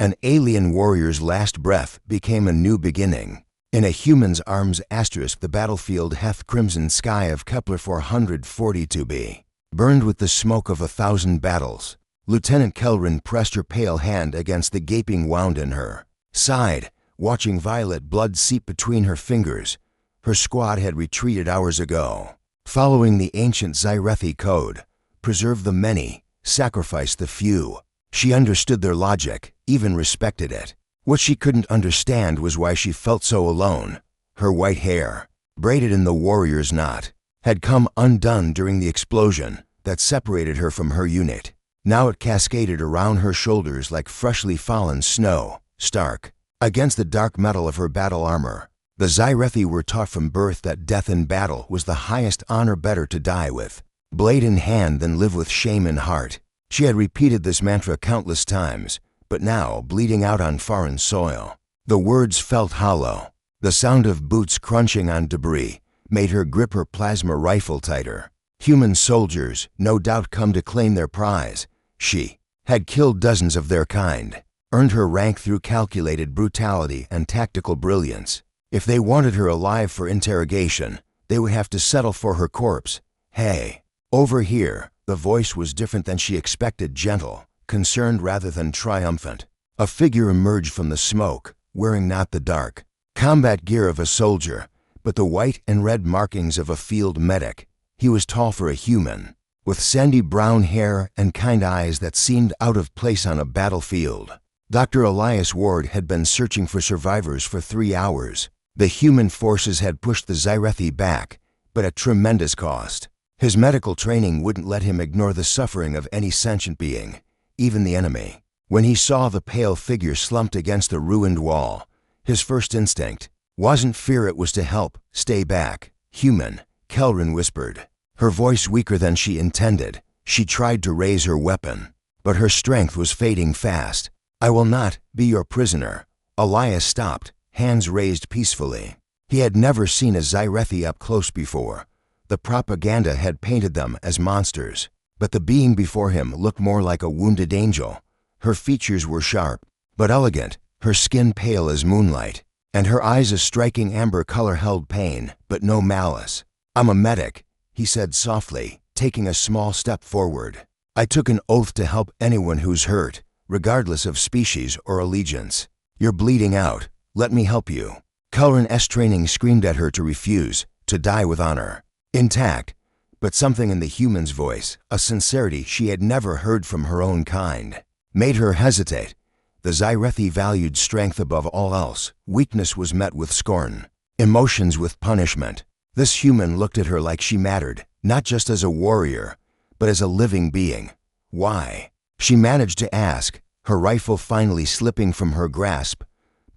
An alien warrior's last breath became a new beginning. In a human's arms *, the battlefield hath crimson sky of Kepler 442b, burned with the smoke of 1,000 battles. Lieutenant Kelrin pressed her pale hand against the gaping wound in her, sighed, watching violet blood seep between her fingers. Her squad had retreated hours ago. Following the ancient Zyrethi code, preserve the many, sacrifice the few. She understood their logic, even respected it. What she couldn't understand was why she felt so alone. Her white hair, braided in the warrior's knot, had come undone during the explosion that separated her from her unit. Now it cascaded around her shoulders like freshly fallen snow, stark against the dark metal of her battle armor. The Zyrethi were taught from birth that death in battle was the highest honor, better to die with blade in hand than live with shame in heart. She had repeated this mantra countless times, but now, bleeding out on foreign soil, the words felt hollow. The sound of boots crunching on debris made her grip her plasma rifle tighter. Human soldiers, no doubt, come to claim their prize. She had killed dozens of their kind, earned her rank through calculated brutality and tactical brilliance. If they wanted her alive for interrogation, they would have to settle for her corpse. Hey, over here. The voice was different than she expected, gentle, concerned rather than triumphant. A figure emerged from the smoke, wearing not the dark combat gear of a soldier, but the white and red markings of a field medic. He was tall for a human, with sandy brown hair and kind eyes that seemed out of place on a battlefield. Dr. Elias Ward had been searching for survivors for 3 hours. The human forces had pushed the Zyrethi back, but at tremendous cost. His medical training wouldn't let him ignore the suffering of any sentient being, even the enemy. When he saw the pale figure slumped against the ruined wall, his first instinct wasn't fear, it was to help. Stay back, human, Kelrin whispered, her voice weaker than she intended. She tried to raise her weapon, but her strength was fading fast. I will not be your prisoner. Elias stopped, hands raised peacefully. He had never seen a Zyrethi up close before. The propaganda had painted them as monsters, but the being before him looked more like a wounded angel. Her features were sharp, but elegant, her skin pale as moonlight, and her eyes a striking amber color held pain, but no malice. I'm a medic, he said softly, taking a small step forward. I took an oath to help anyone who's hurt, regardless of species or allegiance. You're bleeding out. Let me help you. Kelrin's training screamed at her to refuse, to die with honor. Intact, but something in the human's voice, a sincerity she had never heard from her own kind, made her hesitate. The Zyrethi valued strength above all else. Weakness was met with scorn, emotions with punishment. This human looked at her like she mattered, not just as a warrior, but as a living being. Why? She managed to ask, her rifle finally slipping from her grasp.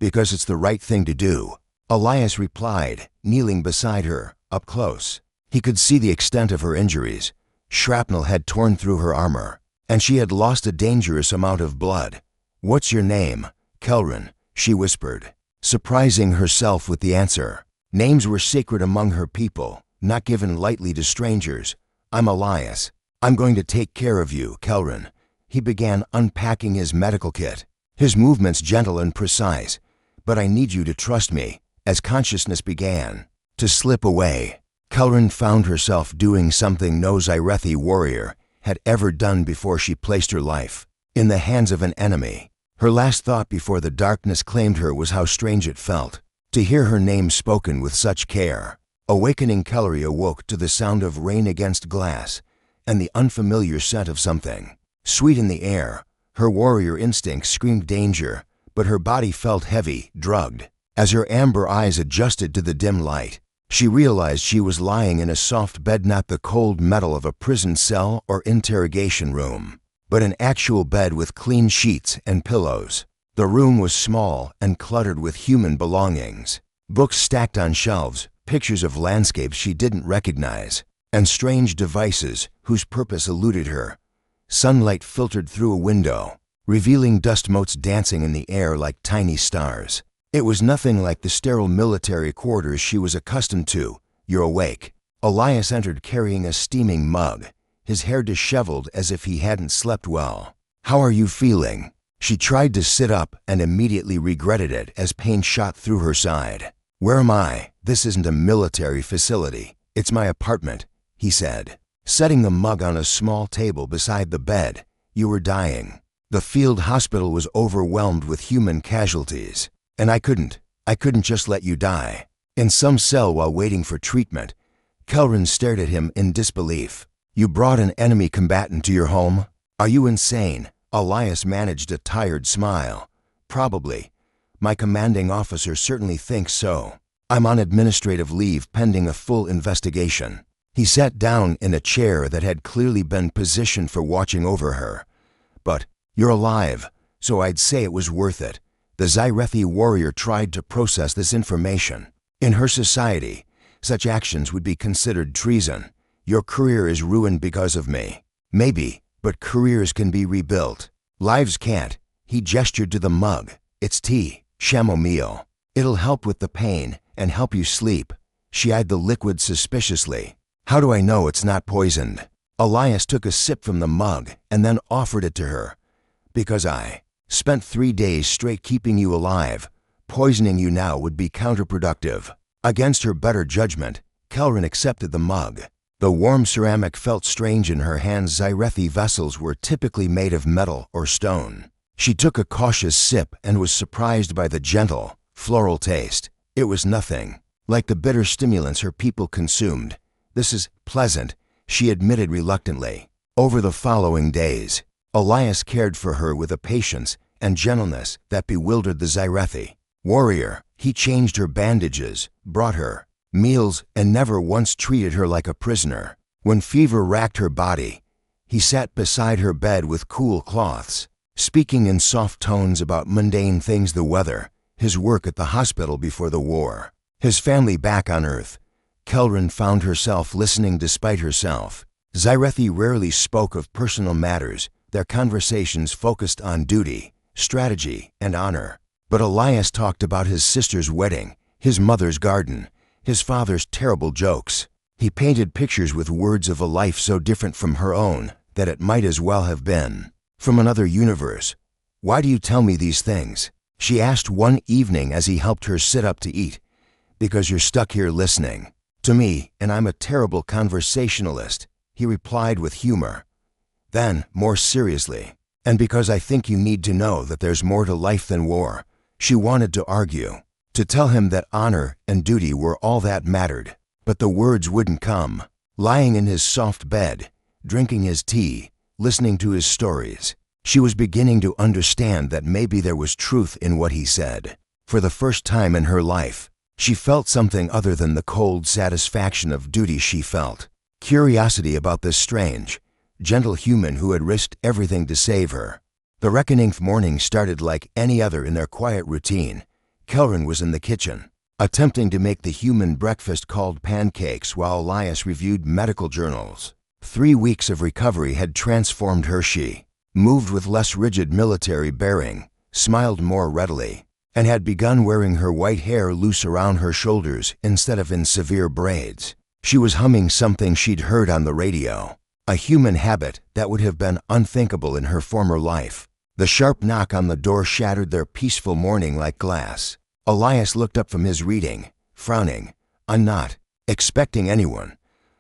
Because it's the right thing to do, Elias replied, kneeling beside her, up close. He could see the extent of her injuries. Shrapnel had torn through her armor, and she had lost a dangerous amount of blood. What's your name? Kelrin, she whispered, surprising herself with the answer. Names were sacred among her people, not given lightly to strangers. I'm Elias. I'm going to take care of you, Kelrin. He began unpacking his medical kit, his movements gentle and precise. But I need you to trust me. As consciousness began to slip away, Kelrin found herself doing something no Zyrethi warrior had ever done before. She placed her life in the hands of an enemy. Her last thought before the darkness claimed her was how strange it felt to hear her name spoken with such care. Awakening, Kelri awoke to the sound of rain against glass and the unfamiliar scent of something sweet in the air. Her warrior instinct screamed danger, but her body felt heavy, drugged. As her amber eyes adjusted to the dim light, she realized she was lying in a soft bed, not the cold metal of a prison cell or interrogation room, but an actual bed with clean sheets and pillows. The room was small and cluttered with human belongings. Books stacked on shelves, pictures of landscapes she didn't recognize, and strange devices whose purpose eluded her. Sunlight filtered through a window, revealing dust motes dancing in the air like tiny stars. It was nothing like the sterile military quarters she was accustomed to. You're awake. Elias entered carrying a steaming mug, his hair disheveled as if he hadn't slept well. How are you feeling? She tried to sit up and immediately regretted it as pain shot through her side. "Where am I? This isn't a military facility. It's my apartment," he said, setting the mug on a small table beside the bed. "You were dying. The field hospital was overwhelmed with human casualties, and I couldn't just let you die." In some cell while waiting for treatment, Kelrin stared at him in disbelief. "You brought an enemy combatant to your home? Are you insane?" Elias managed a tired smile. "Probably. My commanding officer certainly thinks so. I'm on administrative leave pending a full investigation." He sat down in a chair that had clearly been positioned for watching over her. "But you're alive, so I'd say it was worth it." The Zyrethi warrior tried to process this information. In her society, such actions would be considered treason. "Your career is ruined because of me." "Maybe, but careers can be rebuilt. Lives can't." He gestured to the mug. "It's tea, chamomile. It'll help with the pain and help you sleep." She eyed the liquid suspiciously. "How do I know it's not poisoned?" Elias took a sip from the mug and then offered it to her. "Because I spent 3 days straight keeping you alive. Poisoning you now would be counterproductive." Against her better judgment, Kelrin accepted the mug. The warm ceramic felt strange in her hands. Zyrethi vessels were typically made of metal or stone. She took a cautious sip and was surprised by the gentle, floral taste. It was nothing like the bitter stimulants her people consumed. "This is pleasant," she admitted reluctantly. Over the following days, Elias cared for her with a patience and gentleness that bewildered the Zyrethi warrior. He changed her bandages, brought her meals, and never once treated her like a prisoner. When fever racked her body, he sat beside her bed with cool cloths, speaking in soft tones about mundane things: the weather, his work at the hospital before the war, his family back on Earth. Kelrin found herself listening despite herself. Zyrethi rarely spoke of personal matters. Their conversations focused on duty, strategy, and honor. But Elias talked about his sister's wedding, his mother's garden, his father's terrible jokes. He painted pictures with words of a life so different from her own that it might as well have been from another universe. "Why do you tell me these things?" she asked one evening as he helped her sit up to eat. "Because you're stuck here listening to me, and I'm a terrible conversationalist," he replied with humor. Then, more seriously, "and because I think you need to know that there's more to life than war." She wanted to argue, to tell him that honor and duty were all that mattered, but the words wouldn't come. Lying in his soft bed, drinking his tea, listening to his stories, she was beginning to understand that maybe there was truth in what he said. For the first time in her life, she felt something other than the cold satisfaction of duty. She felt curiosity about this strange, gentle human who had risked everything to save her. The reckoning morning started like any other in their quiet routine. Kelrin was in the kitchen, attempting to make the human breakfast called pancakes while Elias reviewed medical journals. 3 weeks of recovery had transformed her. She moved with less rigid military bearing, smiled more readily, and had begun wearing her white hair loose around her shoulders instead of in severe braids. She was humming something she'd heard on the radio, a human habit that would have been unthinkable in her former life. The sharp knock on the door shattered their peaceful morning like glass. Elias looked up from his reading, frowning. I'm not expecting anyone,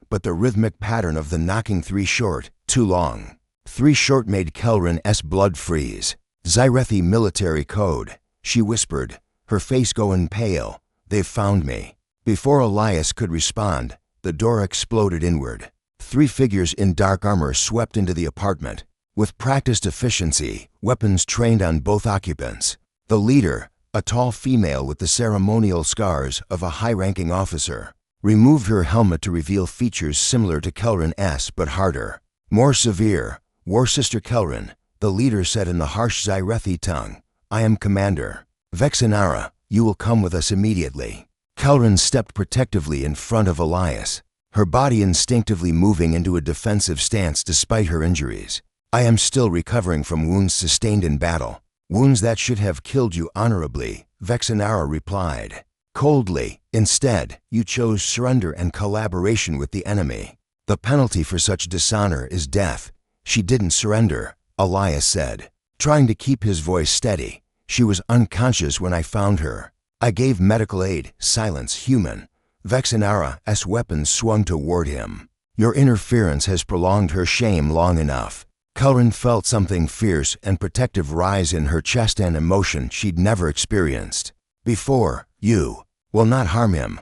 but the rhythmic pattern of the knocking 3 short, too long. 3 short made Kelrin's blood freeze. "Zyrethi military code," she whispered, her face going pale. "They've found me." Before Elias could respond, the door exploded inward. 3 figures in dark armor swept into the apartment. With practiced efficiency, weapons trained on both occupants. The leader, a tall female with the ceremonial scars of a high-ranking officer, removed her helmet to reveal features similar to Kelrin's but harder. "More severe, War Sister Kelrin," the leader said in the harsh Zyrethi tongue. "I am Commander Vexenara. You will come with us immediately." Kelrin stepped protectively in front of Elias, her body instinctively moving into a defensive stance despite her injuries. "I am still recovering from wounds sustained in battle. Wounds that should have killed you honorably," Vexenara replied. Coldly, "Instead, you chose surrender and collaboration with the enemy. The penalty for such dishonor is death." "She didn't surrender," Elias said. trying to keep his voice steady. She was unconscious when I found her. I gave medical aid. Silence, human. Vexenara's weapon swung toward him. Your interference has prolonged her shame long enough. Kelrin felt something fierce and protective rise in her chest, an emotion she'd never experienced before. You will not harm him.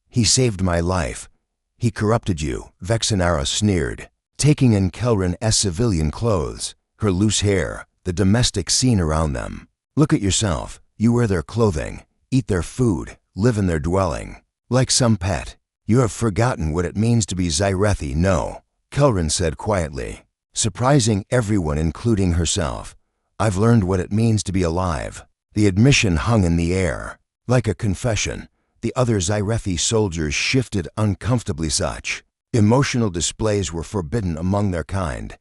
He saved my life. He corrupted you, Vexenara sneered, taking in Kelrin's civilian clothes, her loose hair, the domestic scene around them. Look at yourself. You wear their clothing, eat their food, live in their dwelling. Like some pet. You have forgotten what it means to be Zyrethi. No, Kelrin said quietly, surprising everyone including herself. I've learned what it means to be alive. The admission hung in the air. Like a confession, the other Zyrethi soldiers shifted uncomfortably. Such emotional displays were forbidden among their kind.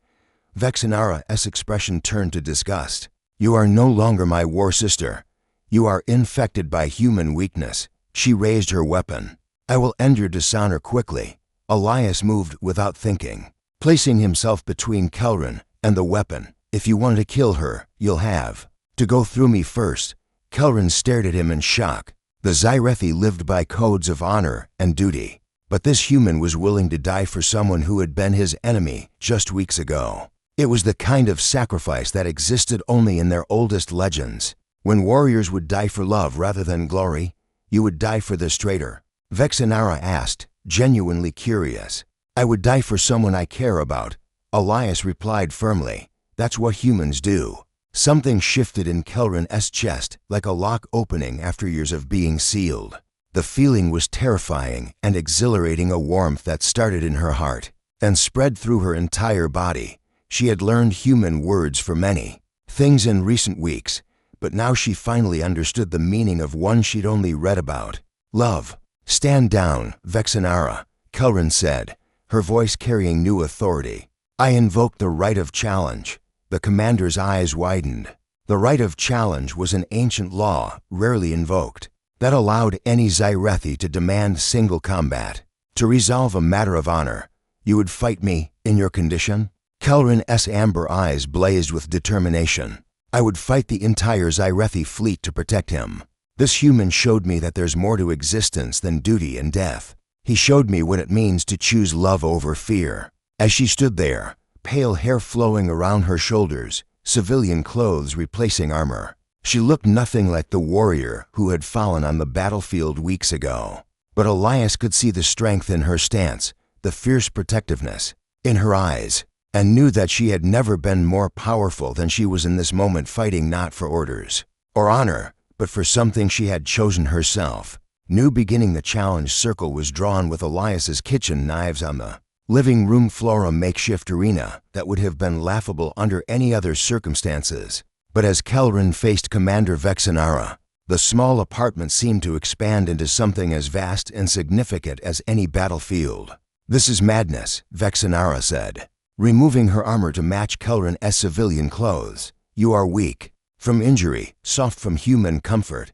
Vexenara's expression turned to disgust. You are no longer my war sister. You are infected by human weakness. She raised her weapon. I will end your dishonor quickly. Elias moved without thinking, placing himself between Kelrin and the weapon. If you want to kill her, you'll have to go through me first. Kelrin stared at him in shock. The Zyrethi lived by codes of honor and duty, but this human was willing to die for someone who had been his enemy just weeks ago. It was the kind of sacrifice that existed only in their oldest legends. When warriors would die for love rather than glory, you would die for this traitor. Vexenara asked, genuinely curious. I would die for someone I care about. Elias replied firmly. That's what humans do. Something shifted in Kelrin's chest, like a lock opening after years of being sealed. The feeling was terrifying and exhilarating, a warmth that started in her heart and spread through her entire body. She had learned human words for many things in recent weeks, but now she finally understood the meaning of one she'd only read about. Love. Stand down, Vexenara, Kelrin said, her voice carrying new authority. I invoke the right of challenge. The commander's eyes widened. The right of challenge was an ancient law, rarely invoked, that allowed any Zyrethi to demand single combat. To resolve a matter of honor, you would fight me in your condition? Kelrin's amber eyes blazed with determination. I would fight the entire Zyrethi fleet to protect him. This human showed me that there's more to existence than duty and death. He showed me what it means to choose love over fear. As she stood there, pale hair flowing around her shoulders, civilian clothes replacing armor, she looked nothing like the warrior who had fallen on the battlefield weeks ago. But Elias could see the strength in her stance, the fierce protectiveness in her eyes, and knew that she had never been more powerful than she was in this moment, fighting not for orders or honor, but for something she had chosen herself. New beginning. The challenge circle was drawn with Elias's kitchen knives on the living room floor, a makeshift arena that would have been laughable under any other circumstances. But as Kelrin faced Commander Vexenara, the small apartment seemed to expand into something as vast and significant as any battlefield. This is madness, Vexenara said, removing her armor to match Kelrin's civilian clothes. You are weak from injury, soft from human comfort.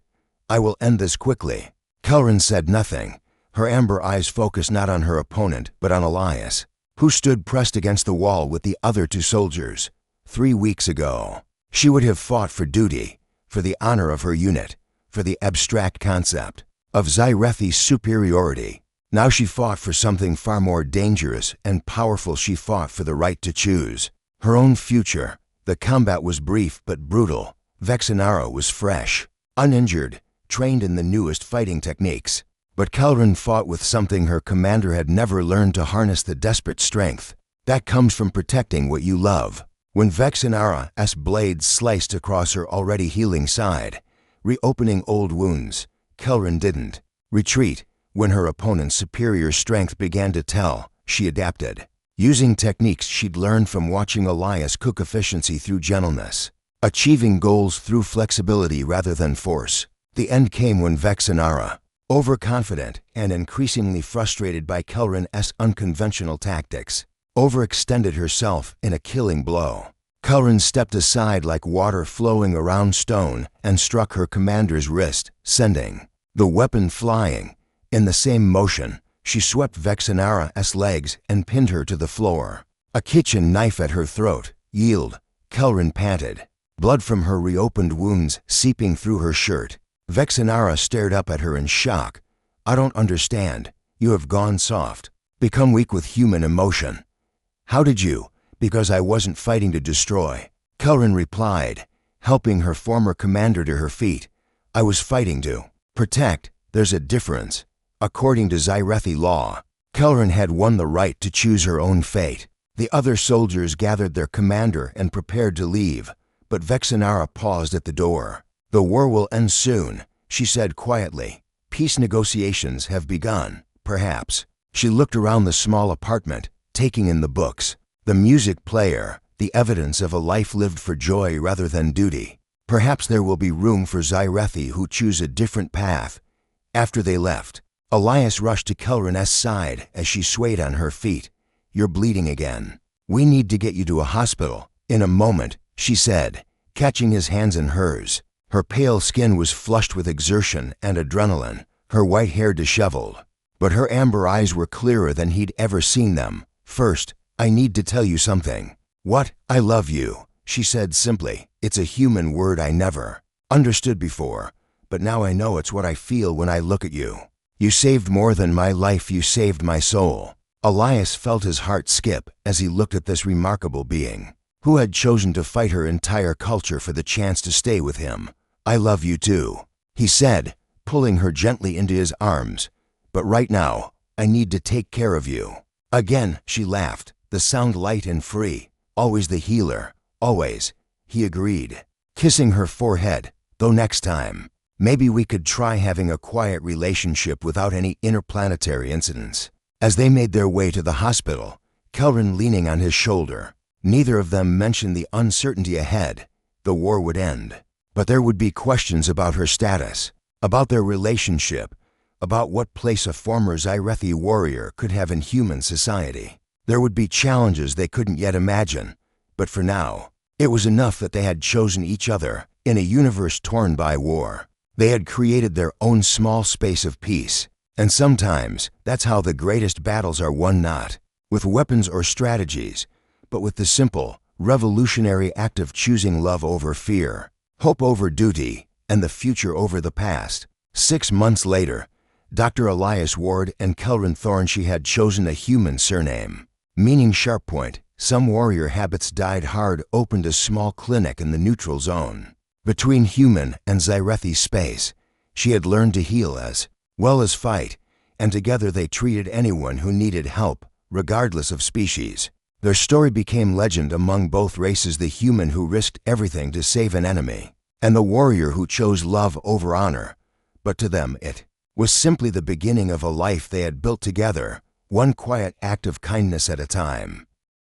I will end this quickly. Kelrin said nothing, her amber eyes focused not on her opponent but on Elias, who stood pressed against the wall with the other two soldiers. 3 weeks ago, she would have fought for duty, for the honor of her unit, for the abstract concept of Zyrethi's superiority. Now she fought for something far more dangerous and powerful. She fought for the right to choose her own future. The combat was brief but brutal. Vexenara was fresh, uninjured, trained in the newest fighting techniques. But Kelrin fought with something her commander had never learned: to harness the desperate strength that comes from protecting what you love. When Vexenara's blade sliced across her already healing side, reopening old wounds, Kelrin didn't retreat. When her opponent's superior strength began to tell, she adapted, using techniques she'd learned from watching Elias cook efficiency through gentleness, achieving goals through flexibility rather than force. The end came when Vexenara, overconfident and increasingly frustrated by Kelrin's unconventional tactics, overextended herself in a killing blow. Kelrin stepped aside like water flowing around stone and struck her commander's wrist, sending the weapon flying. In the same motion, she swept Vexenara's legs and pinned her to the floor. A kitchen knife at her throat. Yield, Kelrin panted. blood from her reopened wounds seeping through her shirt. Vexenara stared up at her in shock. I don't understand. You have gone soft, become weak with human emotion. How did you? Because I wasn't fighting to destroy. Kelrin replied, helping her former commander to her feet. I was fighting to protect. There's a difference. According to Zyrethi law, Kelrin had won the right to choose her own fate. The other soldiers gathered their commander and prepared to leave, but Vexenara paused at the door. The war will end soon, she said quietly. Peace negotiations have begun, perhaps. She looked around the small apartment, taking in the books, the music player, the evidence of a life lived for joy rather than duty. Perhaps there will be room for Zyrethi who choose a different path. After they left, Elias rushed to Kelrin's side as she swayed on her feet. You're bleeding again. We need to get you to a hospital. In a moment, she said, catching his hands in hers. Her pale skin was flushed with exertion and adrenaline, her white hair disheveled. But her amber eyes were clearer than he'd ever seen them. First, I need to tell you something. What? I love you, she said simply. It's a human word I never understood before, but now I know it's what I feel when I look at you. You saved more than my life, you saved my soul. Elias felt his heart skip as he looked at this remarkable being, who had chosen to fight her entire culture for the chance to stay with him. I love you too, he said, pulling her gently into his arms. But right now, I need to take care of you. Again, she laughed, the sound light and free. Always the healer, always, he agreed, kissing her forehead. Though next time, maybe we could try having a quiet relationship without any interplanetary incidents. As they made their way to the hospital, Kelrin leaning on his shoulder, neither of them mentioned the uncertainty ahead. The war would end, but there would be questions about her status, about their relationship, about what place a former Zyrethi warrior could have in human society. There would be challenges they couldn't yet imagine, but for now, it was enough that they had chosen each other in a universe torn by war. They had created their own small space of peace, and sometimes that's how the greatest battles are won, not with weapons or strategies, but with the simple, revolutionary act of choosing love over fear, hope over duty, and the future over the past. 6 months later, Dr. Elias Ward and Kelrin Thornshee had chosen a human surname, meaning sharp point. Some warrior habits died hard opened a small clinic in the neutral zone. Between human and Zyrethi space, she had learned to heal as well as fight, and together they treated anyone who needed help, regardless of species. Their story became legend among both races, the human who risked everything to save an enemy, and the warrior who chose love over honor. But to them it was simply the beginning of a life they had built together, one quiet act of kindness at a time.